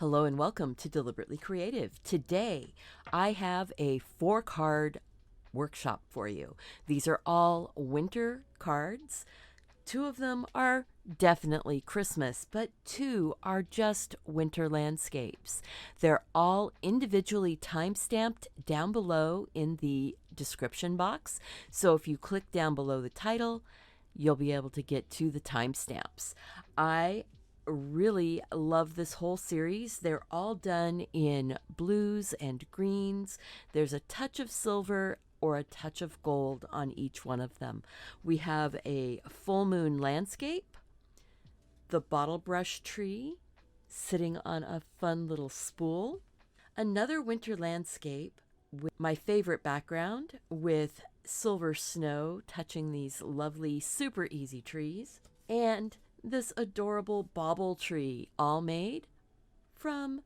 Hello and welcome to Deliberately Creative. Today I have a 4-card workshop for you. These are all winter cards. 2 of them are definitely Christmas, but 2 are just winter landscapes. They're all individually time-stamped down below in the description box. So if you click down below the title, you'll be able to get to the timestamps. I really love this whole series. They're all done in blues and greens. There's a touch of silver or a touch of gold on each one of them. We have a full moon landscape, the bottle brush tree sitting on a fun little spool, another winter landscape with my favorite background with silver snow touching these lovely super easy trees, and this adorable bauble tree, all made from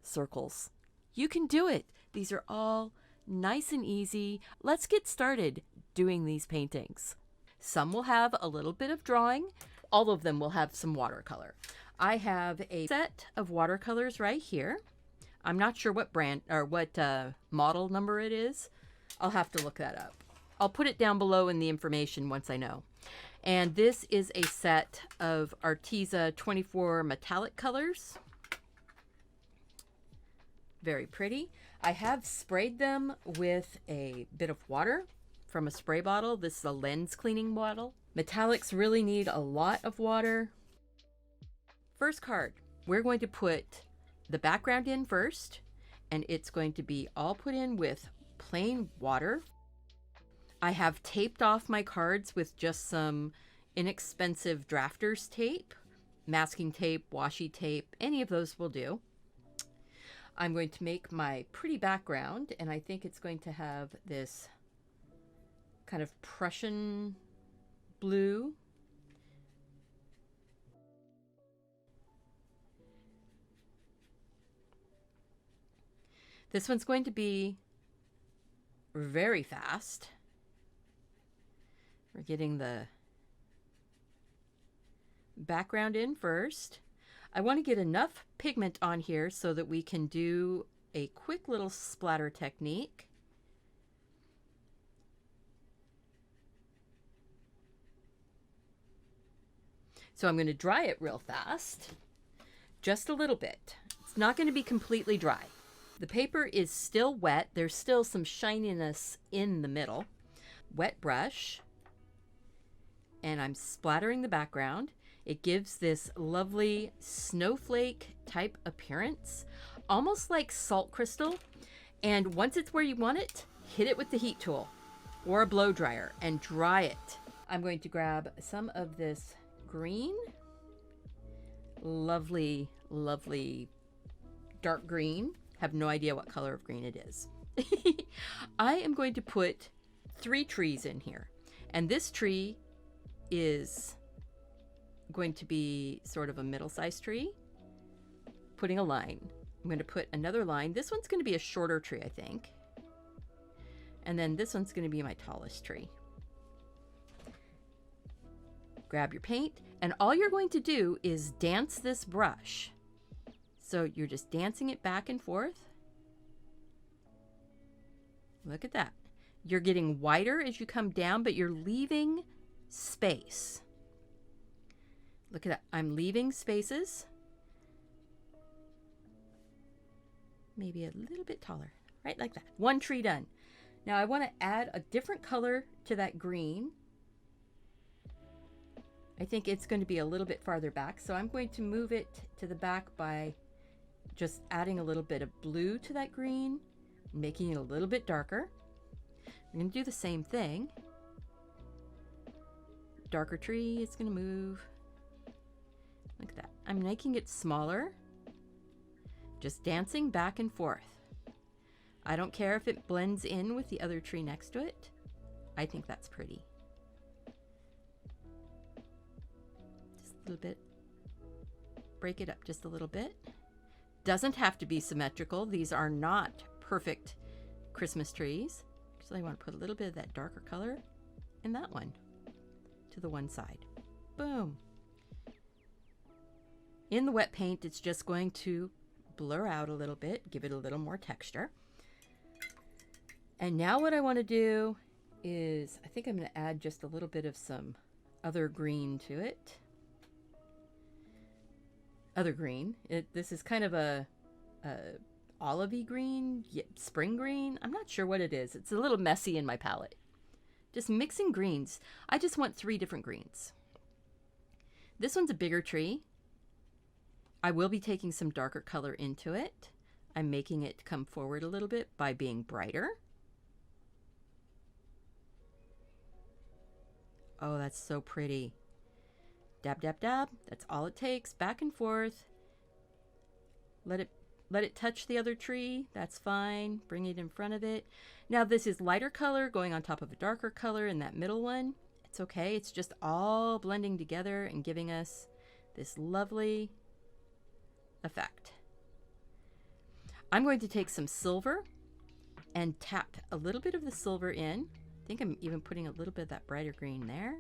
circles. You can do it. These are all nice and easy. Let's get started doing these paintings. Some will have a little bit of drawing. All of them will have some watercolor. I have a set of watercolors right here. I'm not sure what brand or what model number it is. I'll have to look that up. I'll put it down below in the information once I know. And this is a set of Arteza 24 metallic colors. Very pretty. I have sprayed them with a bit of water from a spray bottle. This is a lens cleaning bottle. Metallics really need a lot of water. First card, we're going to put the background in first, and it's going to be all put in with plain water. I have taped off my cards with just some inexpensive drafters tape, masking tape, washi tape, any of those will do. I'm going to make my pretty background, and I think it's going to have this kind of Prussian blue. This one's going to be very fast. We're getting the background in first. I want to get enough pigment on here so that we can do a quick little splatter technique. So I'm going to dry it real fast, just a little bit. It's not going to be completely dry. The paper is still wet. There's still some shininess in the middle. Wet brush. And I'm splattering the background. It gives this lovely snowflake type appearance, almost like salt crystal. And once it's where you want it, hit it with the heat tool or a blow dryer and dry it. I'm going to grab some of this green, lovely, lovely dark green. Have no idea what color of green it is. I am going to put 3 trees in here, and this tree is going to be sort of a middle-sized tree. Putting a line. I'm going to put another line. This one's going to be a shorter tree, I think. And then this one's going to be my tallest tree. Grab your paint, and all you're going to do is dance this brush. So you're just dancing it back and forth. Look at that. You're getting wider as you come down, but you're leaving space. Look at that. I'm leaving spaces. Maybe a little bit taller, right like that. 1 tree done. Now I want to add a different color to that green. I think it's going to be a little bit farther back, so I'm going to move it to the back by just adding a little bit of blue to that green, making it a little bit darker. I'm going to do the same thing. Darker tree, it's going to move. Look at that. I'm making it smaller. Just dancing back and forth. I don't care if it blends in with the other tree next to it. I think that's pretty. Just a little bit. Break it up just a little bit. Doesn't have to be symmetrical. These are not perfect Christmas trees. So I want to put a little bit of that darker color in that one to the one side. Boom. In the wet paint, it's just going to blur out a little bit, give it a little more texture. And now what I want to do is, I think I'm going to add just a little bit of some other green to it. Other green. This is kind of a olivey green, spring green. I'm not sure what it is. It's a little messy in my palette. Just mixing greens. I just want 3 different greens. This one's a bigger tree. I will be taking some darker color into it. I'm making it come forward a little bit by being brighter. Oh, that's so pretty. Dab, dab, dab. That's all it takes. Back and forth. Let it touch the other tree. That's fine. Bring it in front of it. Now this is lighter color going on top of a darker color in that middle one. It's okay. It's just all blending together and giving us this lovely effect. I'm going to take some silver and tap a little bit of the silver in. I think I'm even putting a little bit of that brighter green there.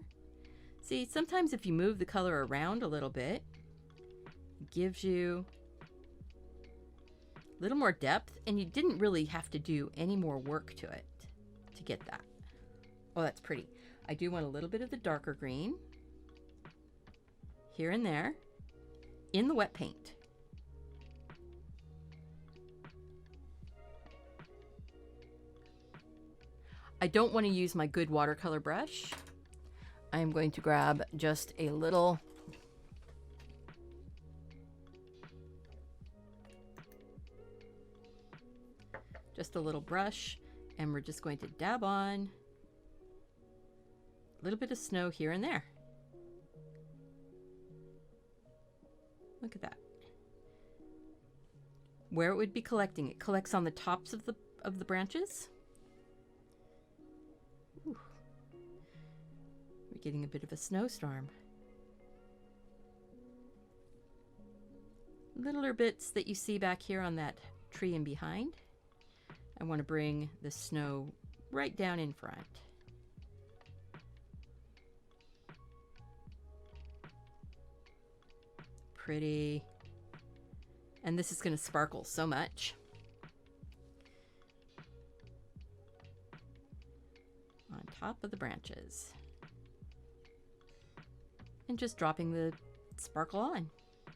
See, sometimes if you move the color around a little bit, it gives you a little more depth, and you didn't really have to do any more work to it to get that. Oh, that's pretty. I do want a little bit of the darker green here and there in the wet paint. I don't want to use my good watercolor brush. I'm going to grab just a little brush, and we're just going to dab on a little bit of snow here and there. Look at that. Where it would be collecting, it collects on the tops of the branches. Ooh. We're getting a bit of a snowstorm. Littler bits that you see back here on that tree and behind. I want to bring the snow right down in front. Pretty. And this is going to sparkle so much. On top of the branches. And just dropping the sparkle on.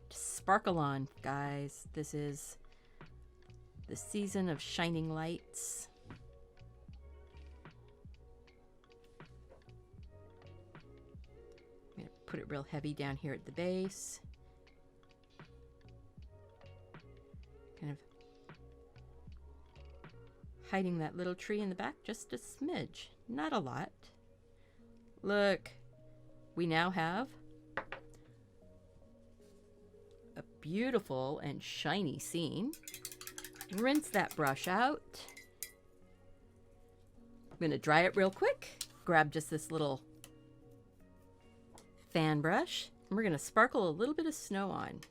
Just sparkle on, guys. This is the season of shining lights. I'm going to put it real heavy down here at the base. Kind of hiding that little tree in the back just a smidge, not a lot. Look, we now have a beautiful and shiny scene. Rinse that brush out. I'm going to dry it real quick. Grab just this little fan brush, and we're going to sparkle a little bit of snow on.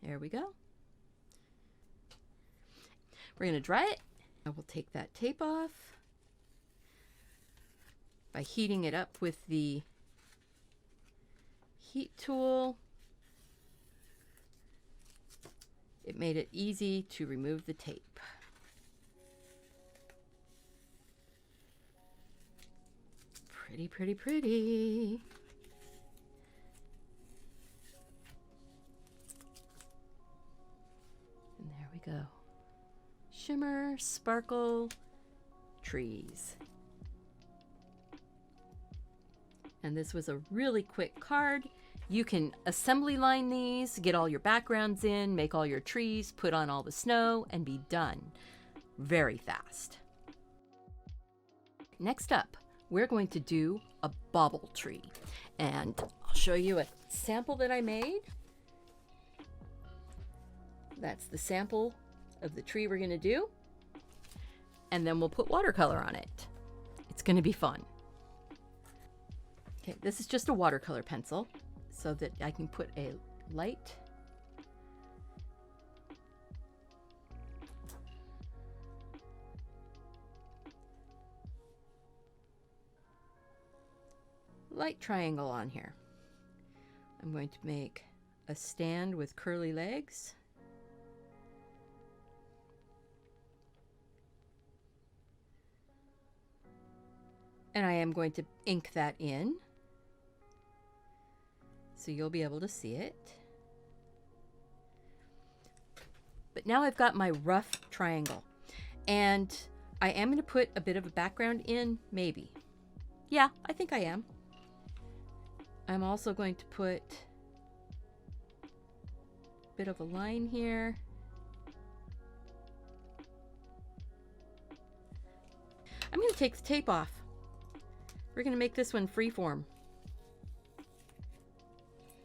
There we go. We're going to dry it. I will take that tape off by heating it up with the heat tool. It made it easy to remove the tape. Pretty, pretty, pretty. And there we go. Shimmer, sparkle, trees. And this was a really quick card. You can assembly line these, get all your backgrounds in, make all your trees, put on all the snow, and be done. Very fast. Next up, we're going to do a bauble tree. And I'll show you a sample that I made. That's the sample of the tree we're going to do, and then we'll put watercolor on it. It's going to be fun. Okay, this is just a watercolor pencil so that I can put a light light triangle on here. I'm going to make a stand with curly legs. And I am going to ink that in, so you'll be able to see it. But now I've got my rough triangle, and I am going to put a bit of a background in, maybe. Yeah, I think I am. I'm also going to put a bit of a line here. I'm going to take the tape off. We're going to make this one freeform.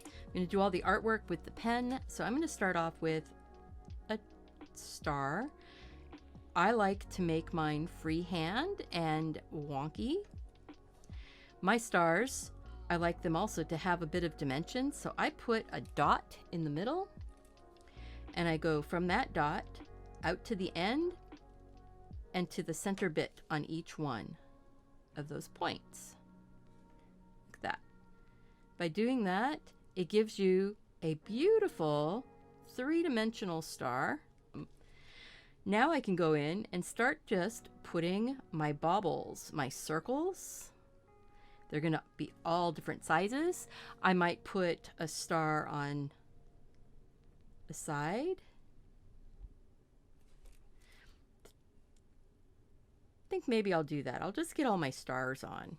I'm going to do all the artwork with the pen, so I'm going to start off with a star. I like to make mine freehand and wonky. My stars, I like them also to have a bit of dimension, so I put a dot in the middle, and I go from that dot out to the end and to the center bit on each one of those points, like that. By doing that, it gives you a beautiful three-dimensional star. Now I can go in and start just putting my baubles, my circles. They're going to be all different sizes. I might put a star on the side. I think maybe I'll do that. I'll just get all my stars on.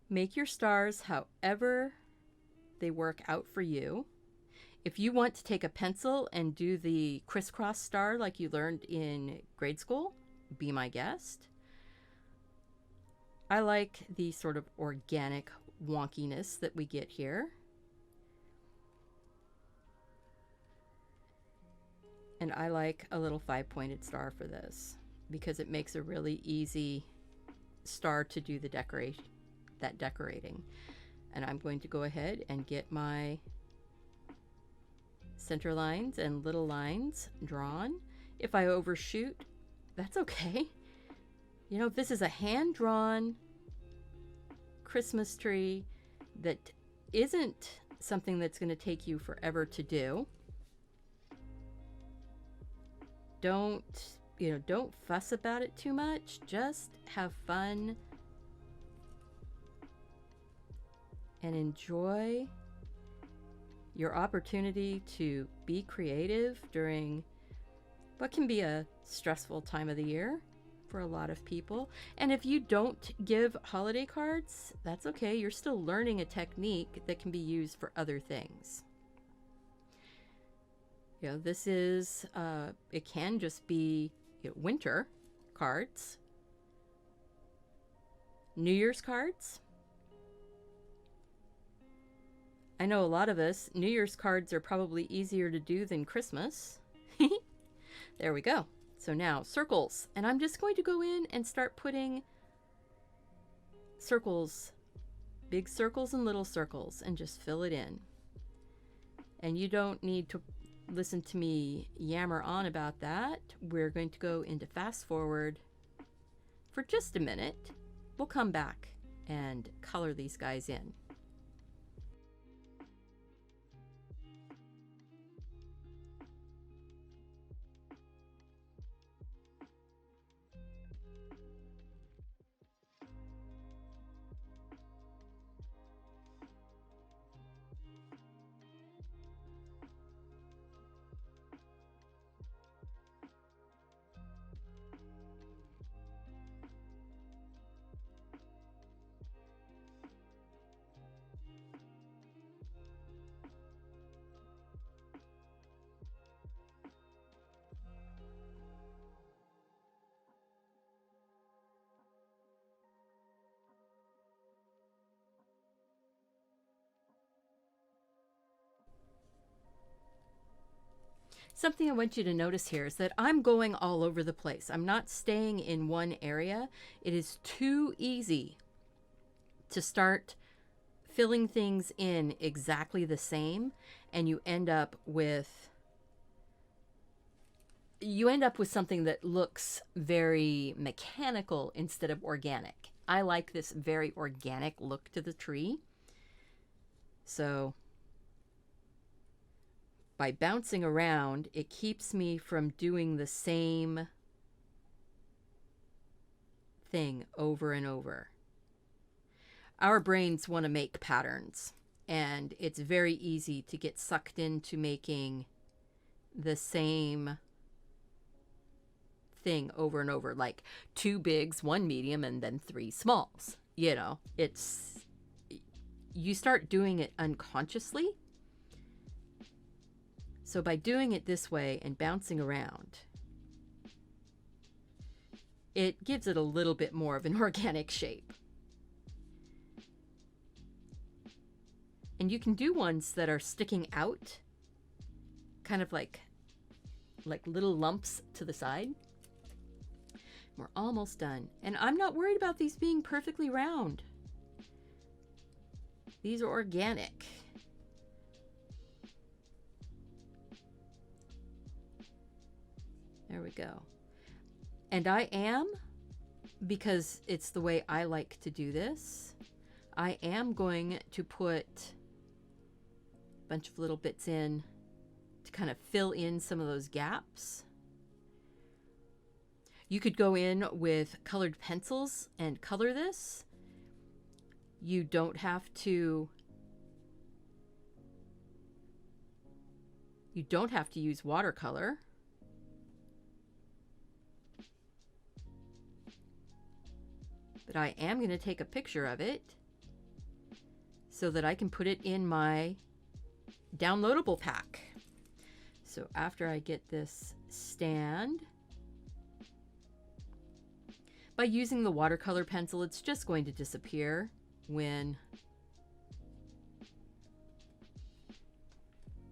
Make your stars however they work out for you. If you want to take a pencil and do the crisscross star like you learned in grade school, be my guest. I like the sort of organic wonkiness that we get here. And I like a little 5-pointed star for this because it makes a really easy star to do the decorating. And I'm going to go ahead and get my center lines and little lines drawn. If I overshoot, that's okay. You know, if this is a hand-drawn Christmas tree that isn't something that's going to take you forever to do, don't fuss about it too much. Just have fun and enjoy your opportunity to be creative during what can be a stressful time of the year for a lot of people. And if you don't give holiday cards, that's okay. You're still learning a technique that can be used for other things. You know, this is, it can just be winter cards, New Year's cards. I know a lot of us, New Year's cards are probably easier to do than Christmas. There we go. So now circles, and I'm just going to go in and start putting circles, big circles and little circles, and just fill it in. And you don't need to listen to me yammer on about that. We're going to go into fast forward for just a minute. We'll come back and color these guys in. Something I want you to notice here is that I'm going all over the place. I'm not staying in one area. It is too easy to start filling things in exactly the same, and you end up with you end up with something that looks very mechanical instead of organic. I like this very organic look to the tree. So by bouncing around, it keeps me from doing the same thing over and over. Our brains want to make patterns, and it's very easy to get sucked into making the same thing over and over, like 2 bigs, 1 medium, and then 3 smalls. You know, you start doing it unconsciously. So by doing it this way and bouncing around, it gives it a little bit more of an organic shape. And you can do ones that are sticking out, kind of like little lumps to the side. We're almost done. And I'm not worried about these being perfectly round. These are organic. There we go. And I am, because it's the way I like to do this, I am going to put a bunch of little bits in to kind of fill in some of those gaps. You could go in with colored pencils and color this. You don't have to use watercolor. But I am going to take a picture of it so that I can put it in my downloadable pack. So after I get this stand, by using the watercolor pencil, it's just going to disappear when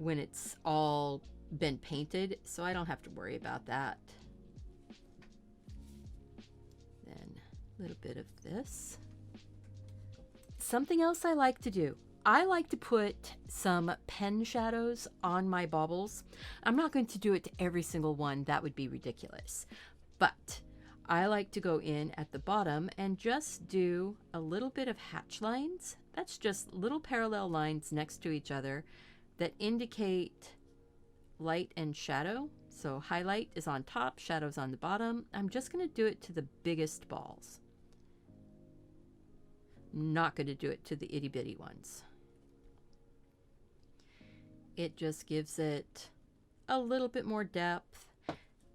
it's all been painted, so I don't have to worry about that. Then a little bit of this. Something else I like to do, I like to put some pen shadows on my baubles. I'm not going to do it to every single one, that would be ridiculous. But I like to go in at the bottom and just do a little bit of hatch lines. That's just little parallel lines next to each other that indicate light and shadow. So highlight is on top, shadow's on the bottom. I'm just going to do it to the biggest balls. Not going to do it to the itty bitty ones. It just gives it a little bit more depth.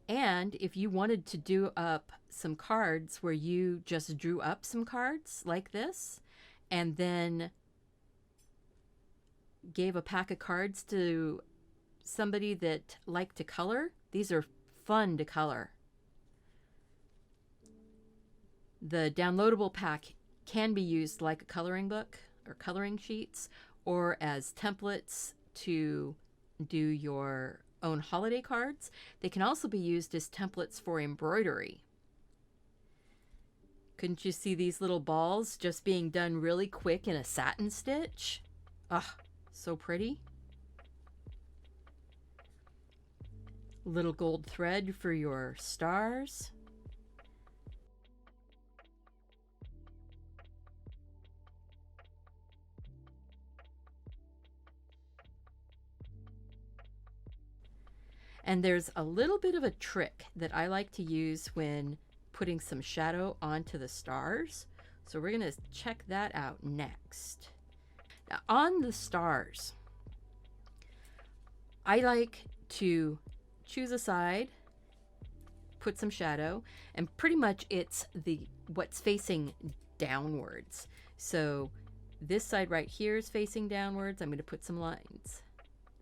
And if you wanted to do up some cards where you just drew up some cards like this and then gave a pack of cards to somebody that liked to color, these are fun to color. The downloadable pack can be used like a coloring book or coloring sheets, or as templates to do your own holiday cards. They can also be used as templates for embroidery. Couldn't you see these little balls just being done really quick in a satin stitch? Ah, so pretty. Little gold thread for your stars. And there's a little bit of a trick that I like to use when putting some shadow onto the stars. So we're going to check that out next. Now, on the stars, I like to choose a side, put some shadow, and pretty much it's what's facing downwards. So this side right here is facing downwards. I'm going to put some lines.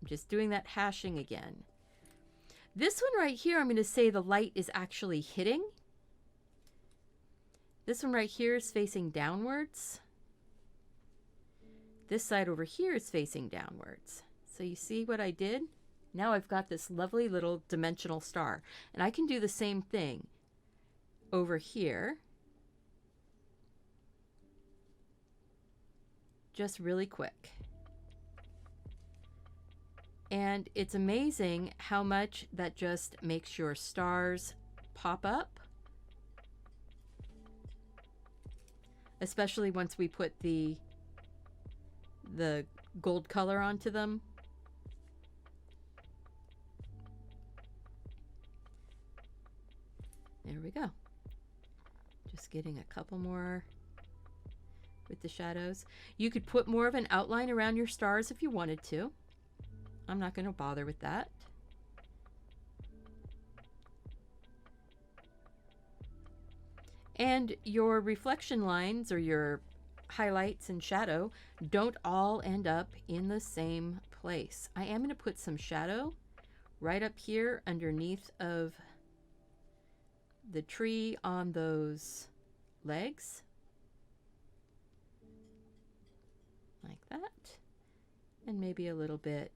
I'm just doing that hashing again. This one right here, I'm going to say the light is actually hitting. This one right here is facing downwards. This side over here is facing downwards. So you see what I did? Now I've got this lovely little dimensional star. And I can do the same thing over here. Just really quick. And it's amazing how much that just makes your stars pop up. Especially once we put the gold color onto them. There we go. Just getting a couple more with the shadows. You could put more of an outline around your stars if you wanted to. I'm not going to bother with that. And your reflection lines or your highlights and shadow don't all end up in the same place. I am going to put some shadow right up here underneath of the tree on those legs. Like that. And maybe a little bit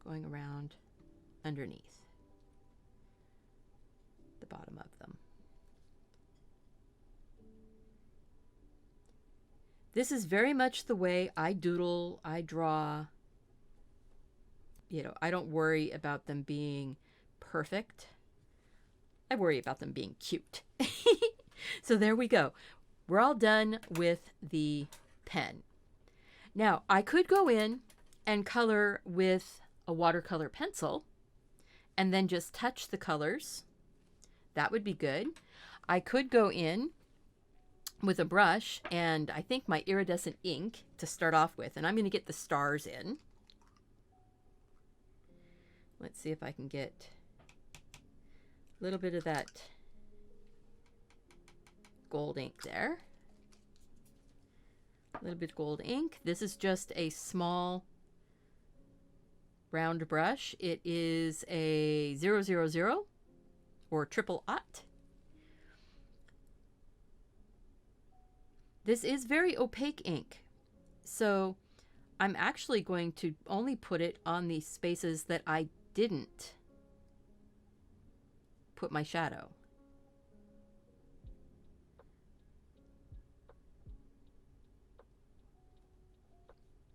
going around underneath the bottom of them. This is very much the way I doodle, I draw. You know, I don't worry about them being perfect. I worry about them being cute. So there we go. We're all done with the pen. Now, I could go in and color with a watercolor pencil and then just touch the colors. That would be good. I could go in with a brush and I think my iridescent ink to start off with, and I'm going to get the stars in. Let's see if I can get a little bit of that gold ink there. A little bit of gold ink. This is just a small round brush. It is a 000 or triple aught. This is very opaque ink, so I'm actually going to only put it on the spaces that I didn't put my shadow.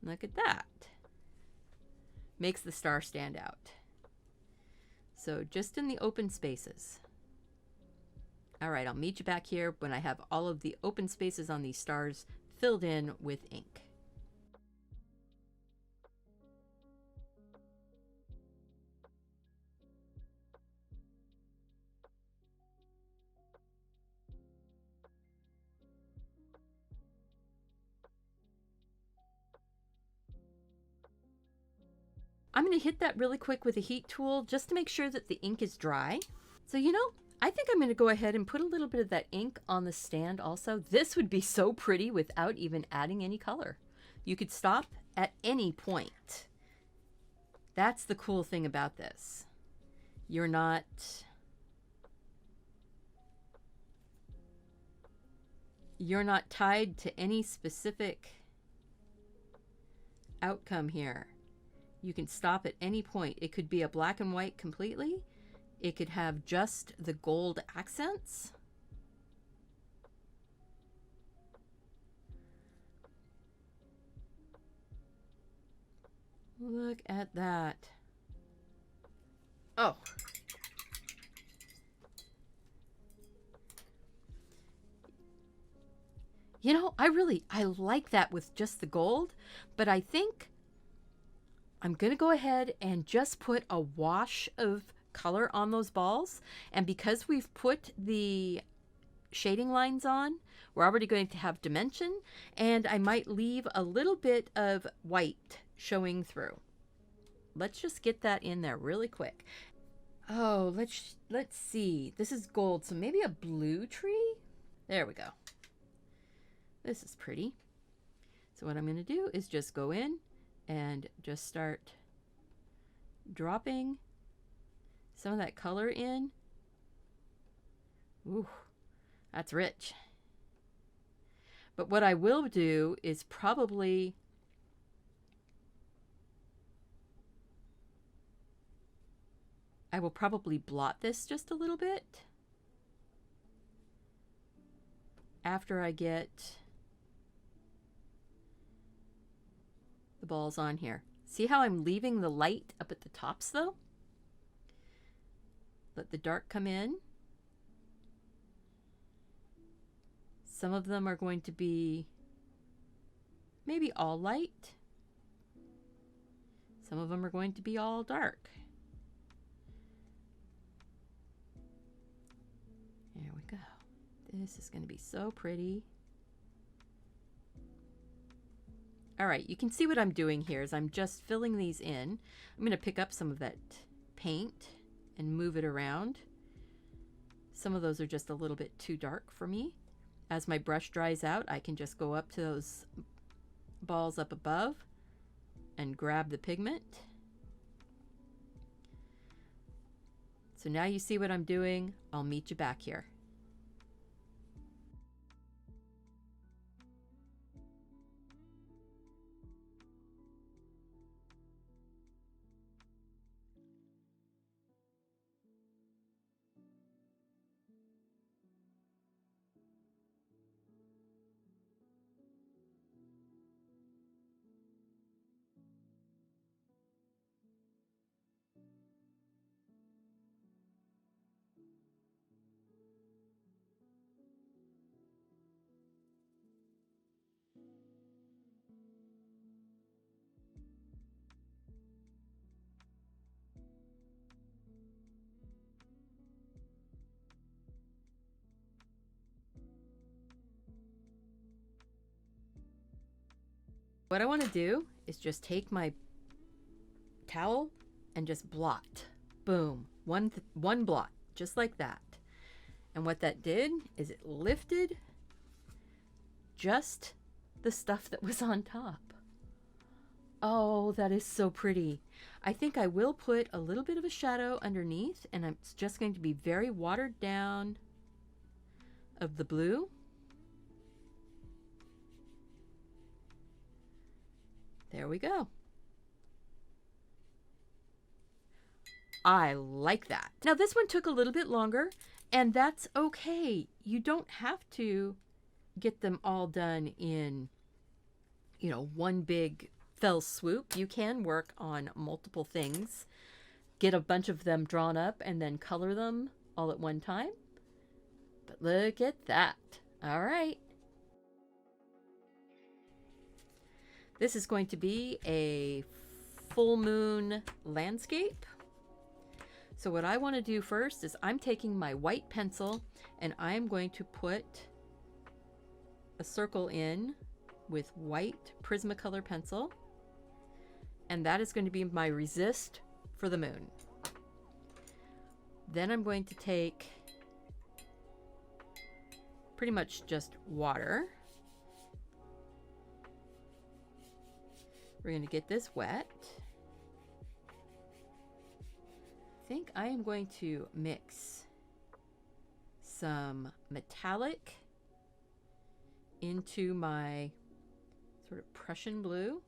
Look at that. Makes the star stand out. So just in the open spaces. All right, I'll meet you back here when I have all of the open spaces on these stars filled in with ink. I'm going to hit that really quick with a heat tool just to make sure that the ink is dry. So, you know, I think I'm going to go ahead and put a little bit of that ink on the stand also. This would be so pretty without even adding any color. You could stop at any point. That's the cool thing about this. You're not tied to any specific outcome here. You can stop at any point. It could be a black and white completely. It could have just the gold accents. Look at that. Oh. You know, I like that with just the gold, but I think I'm going to go ahead and just put a wash of color on those balls. And because we've put the shading lines on, we're already going to have dimension, and I might leave a little bit of white showing through. Let's just get that in there really quick. Oh, let's see. This is gold, so maybe a blue tree? There we go. This is pretty. So what I'm going to do is just go in and just start dropping some of that color in. Ooh, that's rich. But what I will do is probably I will probably blot this just a little bit after I get the balls on here. See how I'm leaving the light up at the tops though? Let the dark come in. Some of them are going to be maybe all light. Some of them are going to be all dark. There we go. This is going to be so pretty. All right, you can see what I'm doing here is I'm just filling these in. I'm going to pick up some of that paint and move it around. Some of those are just a little bit too dark for me. As my brush dries out, I can just go up to those balls up above and grab the pigment. So now you see what I'm doing. I'll meet you back here. What I want to do is just take my towel and just blot. Boom. One blot, just like that. And what that did is it lifted just the stuff that was on top. Oh, that is so pretty. I think I will put a little bit of a shadow underneath, and it's just going to be very watered down of the blue. There we go. I like that. Now this one took a little bit longer, and that's okay. You don't have to get them all done in, one big fell swoop. You can work on multiple things, get a bunch of them drawn up, and then color them all at one time. But look at that. All right. This is going to be a full moon landscape. So what I want to do first is I'm taking my white pencil and I'm going to put a circle in with white Prismacolor pencil. And that is going to be my resist for the moon. Then I'm going to take pretty much just water. We're going to get this wet. I think I am going to mix some metallic into my sort of Prussian blue.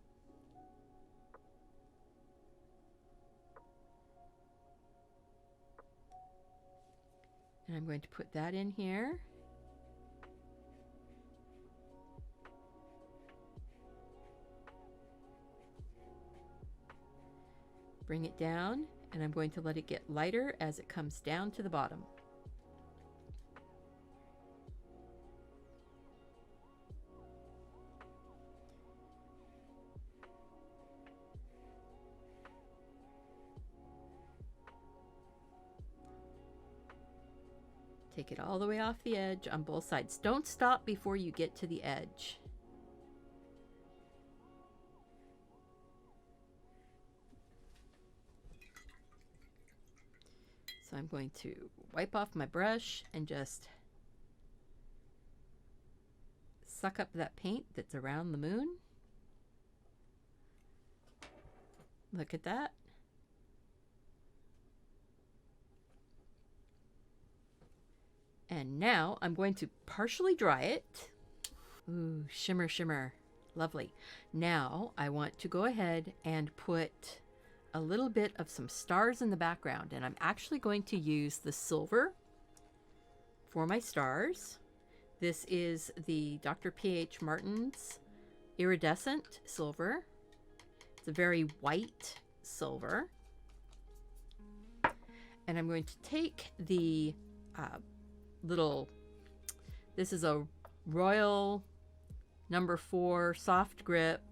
And I'm going to put that in here. Bring it down, and I'm going to let it get lighter as it comes down to the bottom. Take it all the way off the edge on both sides. Don't stop before you get to the edge. So I'm going to wipe off my brush and just suck up that paint that's around the moon. Look at that. And now I'm going to partially dry it. Ooh, shimmer, shimmer. Lovely. Now I want to go ahead and put a little bit of some stars in the background, and I'm actually going to use the silver for my stars. This is the Dr. P.H. Martin's iridescent silver. It's a very white silver. And I'm going to take the this is a Royal number 4 soft grip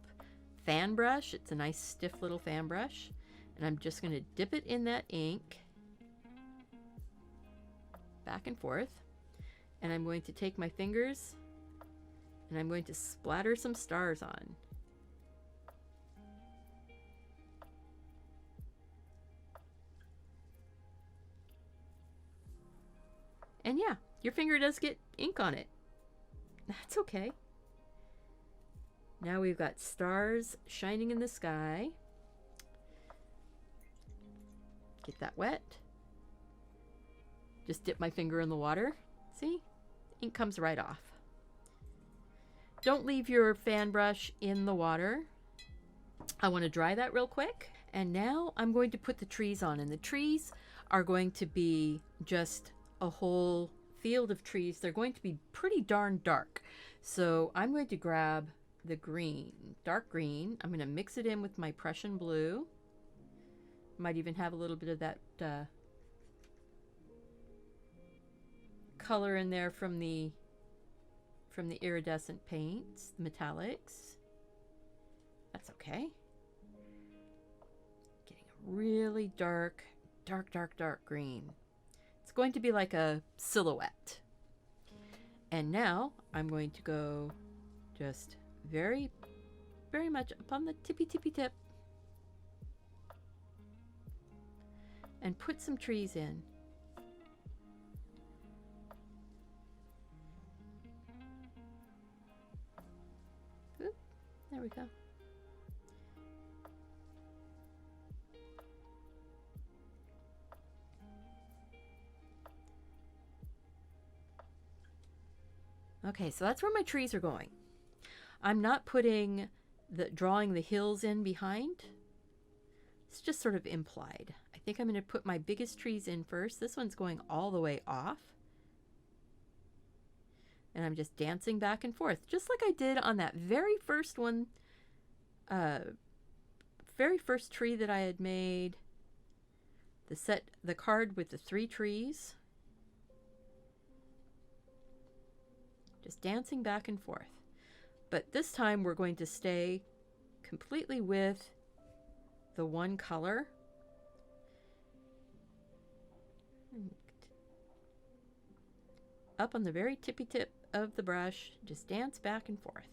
fan brush. It's a nice stiff little fan brush. And I'm just going to dip it in that ink back and forth. And I'm going to take my fingers and I'm going to splatter some stars on. And yeah, your finger does get ink on it. That's okay. Now we've got stars shining in the sky. Get that wet. Just dip my finger in the water. See? Ink comes right off. Don't leave your fan brush in the water. I want to dry that real quick. And now I'm going to put the trees on. And the trees are going to be just a whole field of trees. They're going to be pretty darn dark. So I'm going to grab the green, dark green. I'm going to mix it in with my Prussian blue. Might even have a little bit of that color in there from the iridescent paints, the metallics. That's okay. Getting a really dark green. It's going to be like a silhouette. And now I'm going to go just very much up on the tippy tip and put some trees in. Oop, there we go. Okay, so that's where my trees are going. I'm not putting drawing the hills in behind. It's just sort of implied. I think I'm going to put my biggest trees in first. This one's going all the way off. And I'm just dancing back and forth, just like I did on that very first one, very first tree that I had made. The card with the 3 trees. Just dancing back and forth. But this time we're going to stay completely with the one color. Up on the very tippy tip of the brush, just dance back and forth.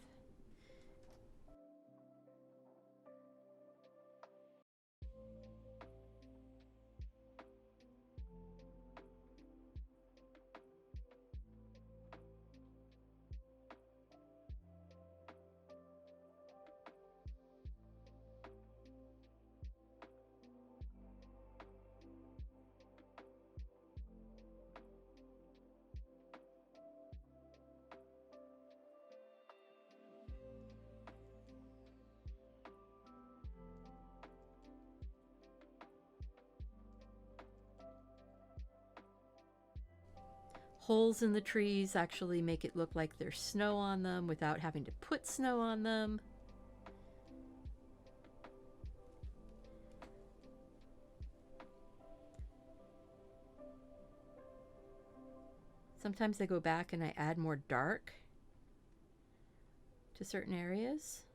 Holes in the trees actually make it look like there's snow on them without having to put snow on them. Sometimes I go back and I add more dark to certain areas.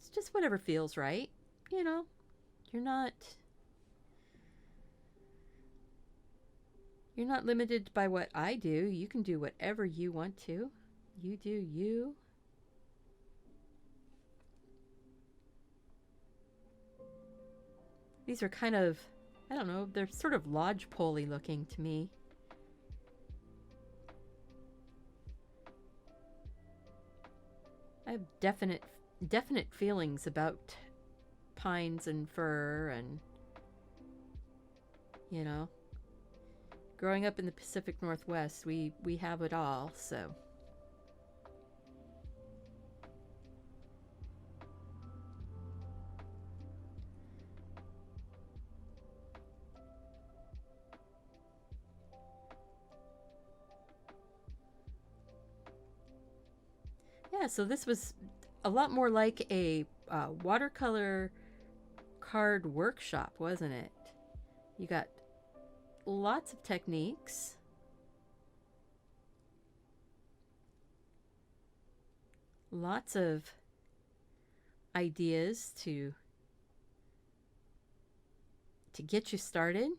It's just whatever feels right. You know, you're not limited by what I do. You can do whatever you want to. You do you. These are kind of, I don't know, they're sort of lodgepole-y looking to me. I have definite feelings about pines and fir and, you know, growing up in the Pacific Northwest, we have it all, so. Yeah, so this was a lot more like a watercolor card workshop, wasn't it? You got lots of techniques. Lots of ideas to get you started.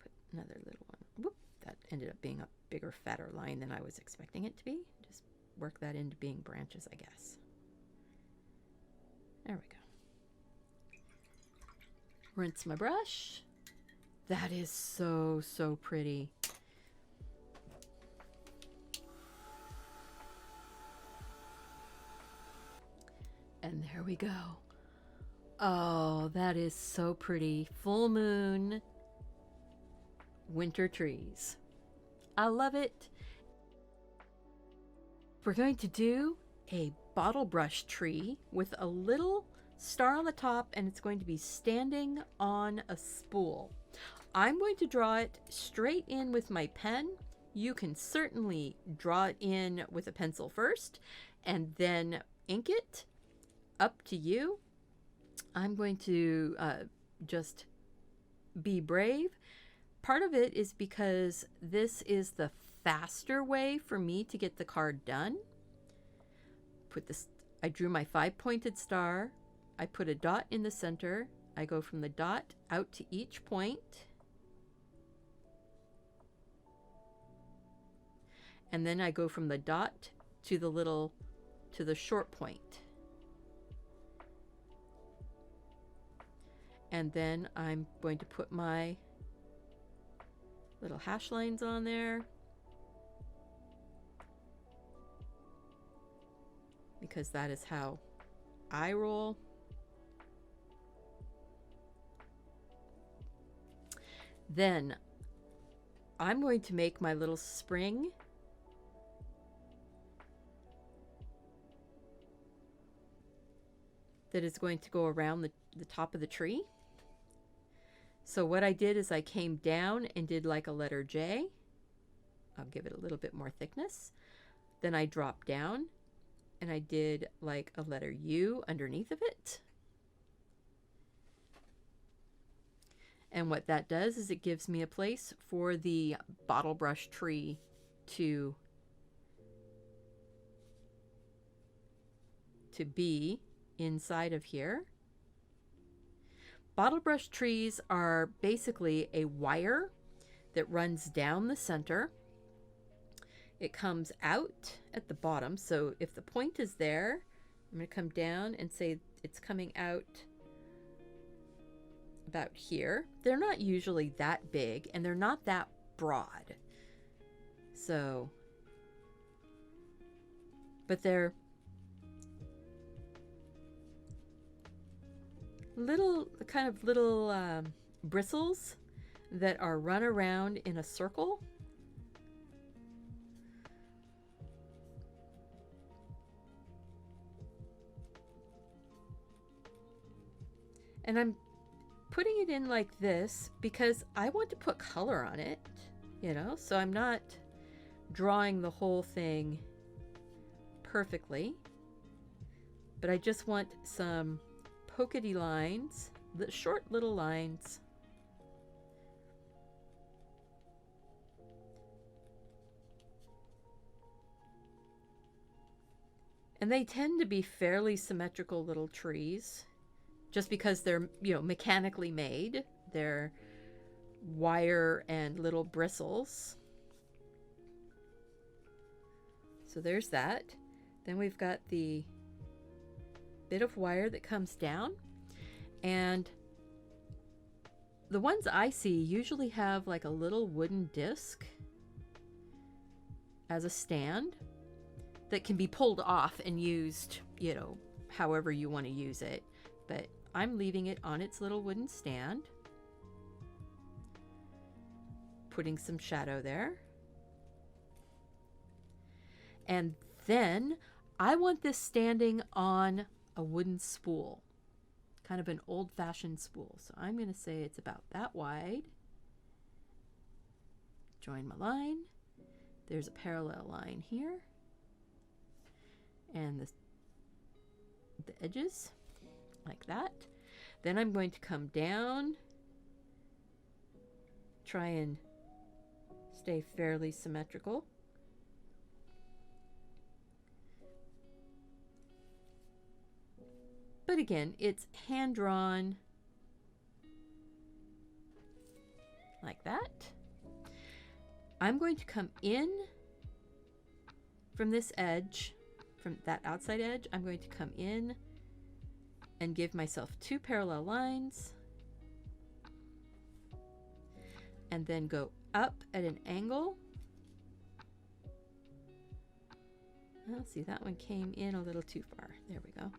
Put another little one. Whoop, that ended up being a bigger, fatter line than I was expecting it to be. Just work that into being branches, I guess. There we go. Rinse my brush. That is so, so pretty. And there we go. Oh, that is so pretty. Full moon winter trees. I love it. We're going to do a bottle brush tree with a little star on the top, and it's going to be standing on a spool. I'm going to draw it straight in with my pen. You can certainly draw it in with a pencil first and then ink it. Up to you. I'm going to just be brave. Part of it is because this is the faster way for me to get the card done. I drew my 5-pointed star. I put a dot in the center. I go from the dot out to each point. And then I go from the dot to the short point. And then I'm going to put my little hash lines on there, because that is how I roll. Then I'm going to make my little spring. That is going to go around the top of the tree. So what I did is I came down and did like a letter J. I'll give it a little bit more thickness. Then I dropped down and I did like a letter U underneath of it. And what that does is it gives me a place for the bottle brush tree to be inside of here. Bottle brush trees are basically a wire that runs down the center. It comes out at the bottom. So if the point is there, I'm going to come down and say it's coming out about here. They're not usually that big and they're not that broad. So, but they're little bristles that are run around in a circle. And I'm putting it in like this because I want to put color on it, you know, so I'm not drawing the whole thing perfectly, but I just want some pokety lines, the short little lines. And they tend to be fairly symmetrical little trees just because they're, you know, mechanically made. They're wire and little bristles. So there's that. Then we've got the bit of wire that comes down, and the ones I see usually have like a little wooden disc as a stand that can be pulled off and used, you know, however you want to use it. But I'm leaving it on its little wooden stand, putting some shadow there. And then I want this standing on a wooden spool, kind of an old-fashioned spool. So I'm going to say it's about that wide. Join my line. There's a parallel line here. and the edges like that. Then I'm going to come down, try and stay fairly symmetrical. But again, it's hand drawn like that. I'm going to come in from this edge, from that outside edge. I'm going to come in and give myself 2 parallel lines, and then go up at an angle. Oh, see, that one came in a little too far. There we go.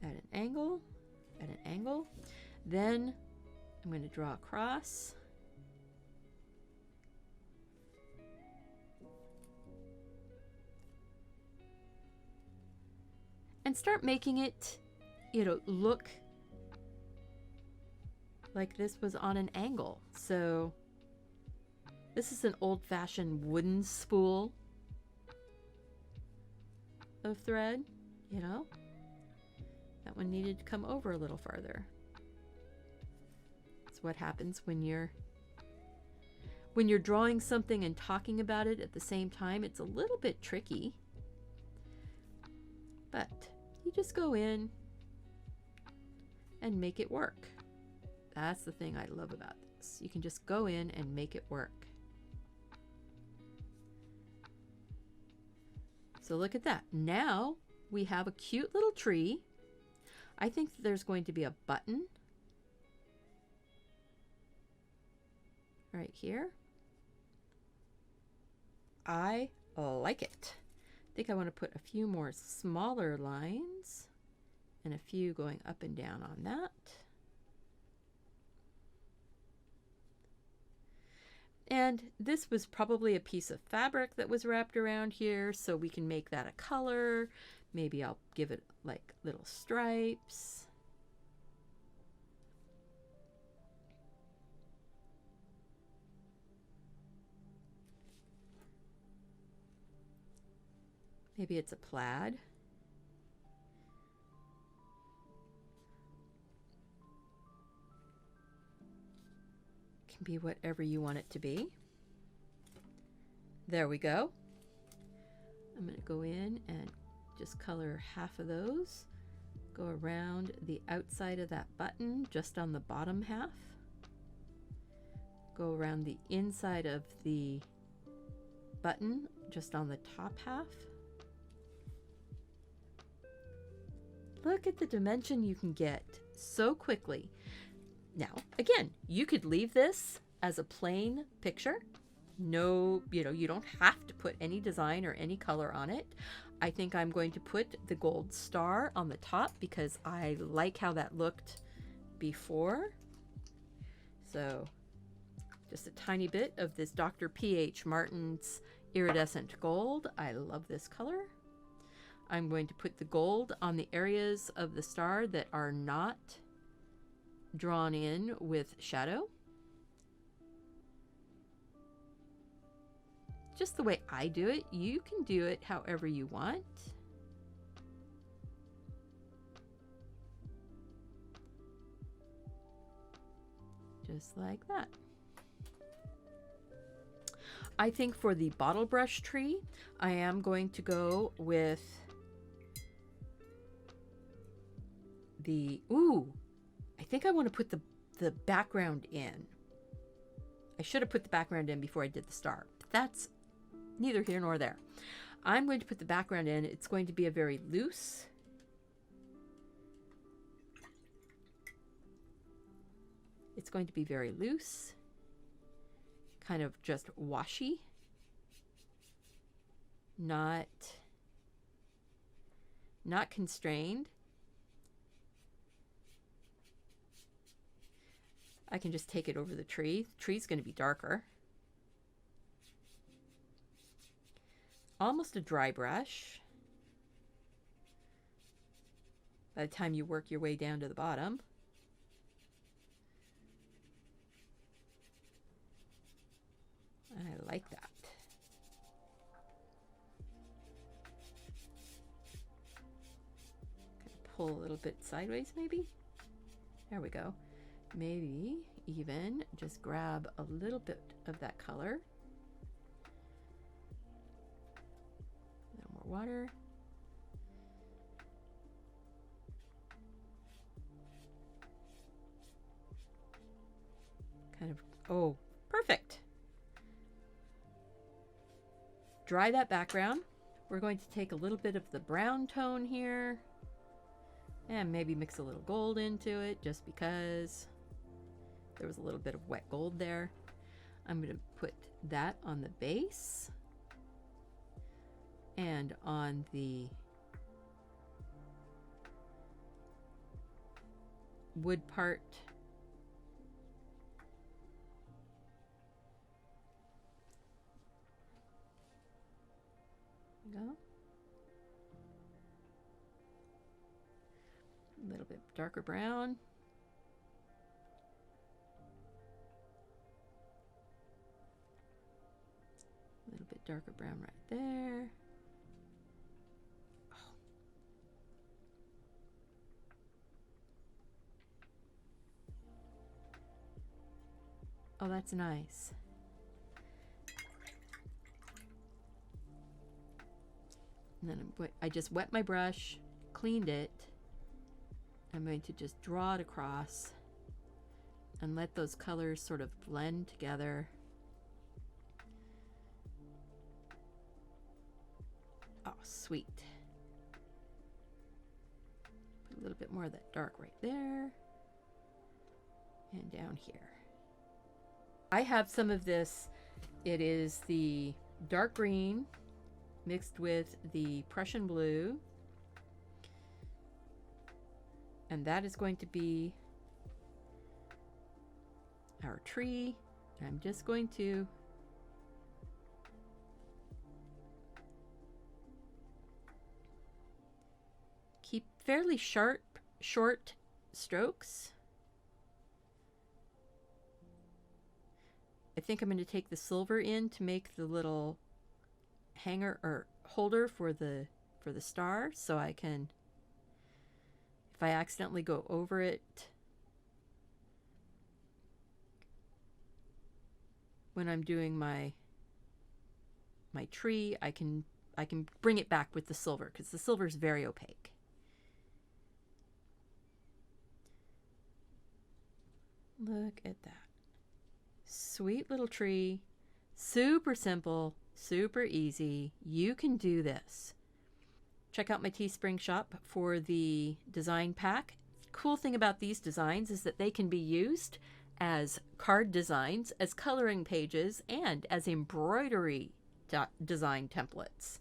At an angle, at an angle. Then I'm going to draw across. And start making it, you know, look like this was on an angle. So this is an old-fashioned wooden spool of thread, you know. That one needed to come over a little farther. That's what happens when you're drawing something and talking about it at the same time. It's a little bit tricky, but you just go in and make it work. That's the thing I love about this. You can just go in and make it work. So look at that. Now we have a cute little tree. I think that there's going to be a button right here. I like it. I think I want to put a few more smaller lines and a few going up and down on that. And this was probably a piece of fabric that was wrapped around here, so we can make that a color. Maybe I'll give it like little stripes. Maybe it's a plaid. Can be whatever you want it to be. There we go. I'm going to go in and just color half of those. Go around the outside of that button, just on the bottom half. Go around the inside of the button, just on the top half. Look at the dimension you can get so quickly. Now, again, you could leave this as a plain picture. No, you don't have to put any design or any color on it. I think I'm going to put the gold star on the top because I like how that looked before. So just a tiny bit of this Dr. P.H. Martin's iridescent gold. I love this color. I'm going to put the gold on the areas of the star that are not drawn in with shadow. Just the way I do it. You can do it however you want. Just like that. I think for the bottle brush tree, I am going to go with the, I think I want to put the background in. I should have put the background in before I did the star. But that's neither here nor there. I'm going to put the background in. It's going to be a very loose. It's going to be very loose, kind of just washy, not constrained. I can just take it over the tree. The tree's going to be darker. Almost a dry brush. By the time you work your way down to the bottom. I like that. pull a little bit sideways maybe. There we go. Maybe even just grab a little bit of that color. A little more water. Kind of, oh, perfect. Dry that background. We're going to take a little bit of the brown tone here and maybe mix a little gold into it just because there was a little bit of wet gold there. I'm going to put that on the base and on the wood part. There we go. A little bit darker brown. A little bit darker brown right there. Oh, that's nice. And then I just wet my brush, cleaned it. I'm going to just draw it across and let those colors sort of blend together. Oh, sweet. Put a little bit more of that dark right there and down here. I have some of this. It is the dark green mixed with the Prussian blue. And that is going to be our tree. I'm just going to keep fairly sharp, short strokes. I think I'm going to take the silver in to make the little hanger or holder for the star, so I can, if I accidentally go over it, when I'm doing my tree, I can bring it back with the silver, because the silver is very opaque. Look at that. Sweet little tree. Super simple, super easy. You can do this. Check out my Teespring shop for the design pack. Cool thing about these designs is that they can be used as card designs, as coloring pages, and as embroidery design templates.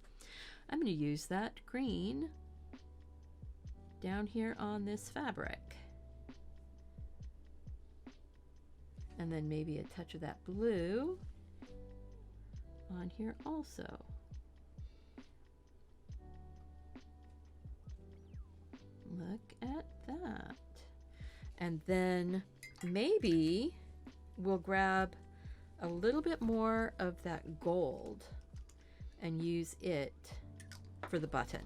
I'm going to use that green down here on this fabric. And then maybe a touch of that blue on here also. Look at that. And then maybe we'll grab a little bit more of that gold and use it for the button.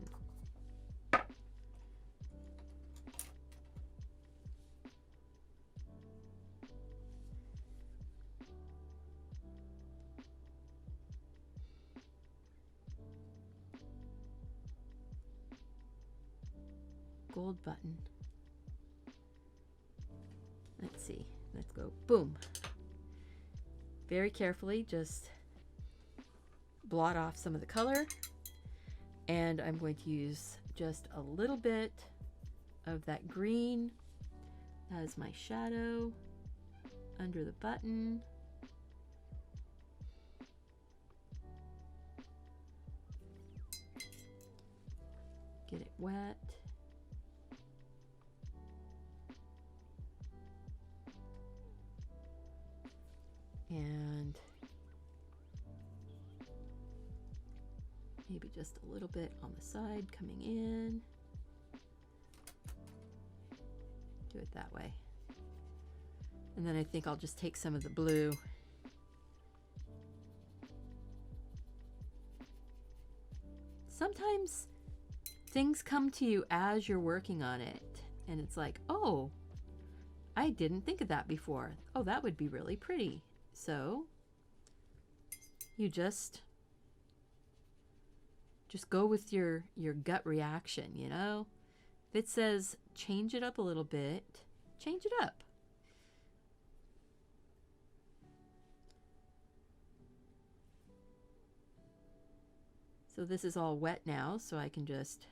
Gold button. Let's see. Let's go. Boom. Very carefully, just blot off some of the color. And I'm going to use just a little bit of that green as my shadow under the button. Get it wet. And maybe just a little bit on the side coming in. Do it that way. And then I think I'll just take some of the blue . Sometimes things come to you as you're working on it. And it's like, oh, I didn't think of that before. Oh, that would be really pretty. So you just go with your gut reaction, you know? If it says change it up a little bit, change it up. So this is all wet now, so I can just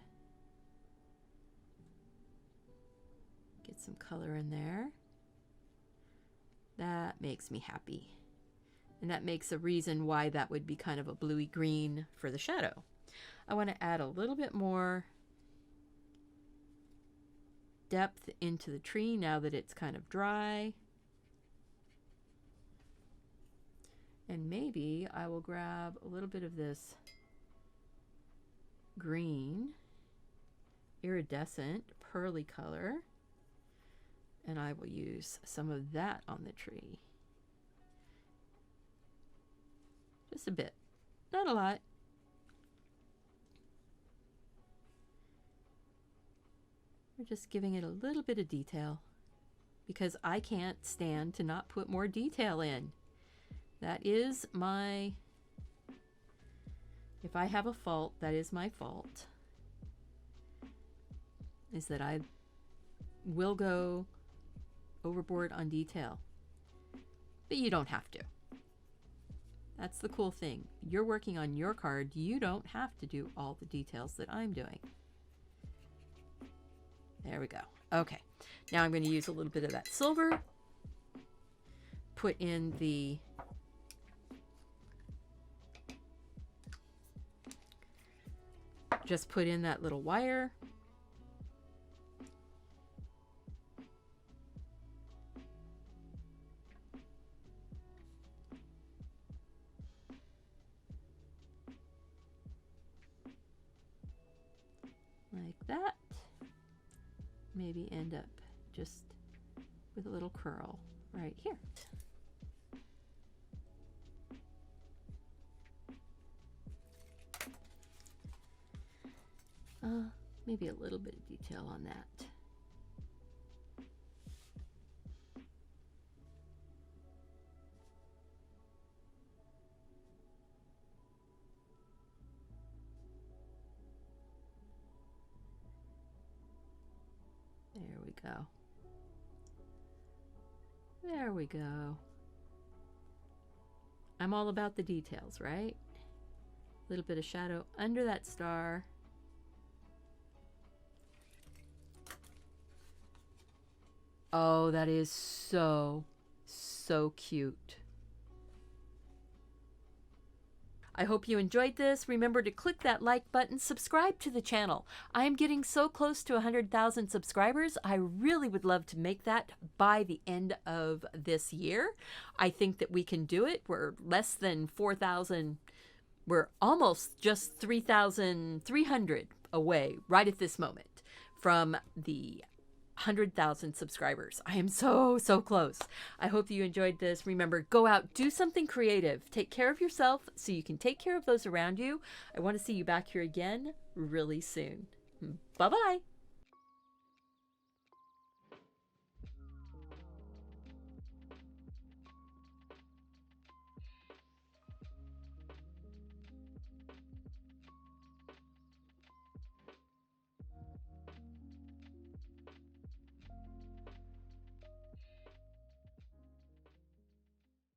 get some color in there. That makes me happy. And that makes a reason why that would be kind of a bluey green for the shadow. I want to add a little bit more depth into the tree now that it's kind of dry. And maybe I will grab a little bit of this green, iridescent, pearly color, and I will use some of that on the tree. Just a bit, not a lot. We're just giving it a little bit of detail because I can't stand to not put more detail in. That is my, if I have a fault, that is my fault, is that I will go overboard on detail. But you don't have to. That's the cool thing. You're working on your card. You don't have to do all the details that I'm doing. There we go. Okay. Now I'm going to use a little bit of that silver. Put in the just put in that little wire. Like that. Maybe end up just with a little curl right here. Maybe a little bit of detail on that. There we go. There we go. I'm all about the details, right? A little bit of shadow under that star. Oh, that is so cute. I hope you enjoyed this. Remember to click that like button, subscribe to the channel. I am getting so close to 100,000 subscribers. I really would love to make that by the end of this year. I think that we can do it. We're less than 4,000. We're almost just 3,300 away right at this moment from the 100,000 subscribers. I am so close. I hope you enjoyed this. Remember, go out, do something creative. Take care of yourself so you can take care of those around you. I want to see you back here again really soon. Bye-bye.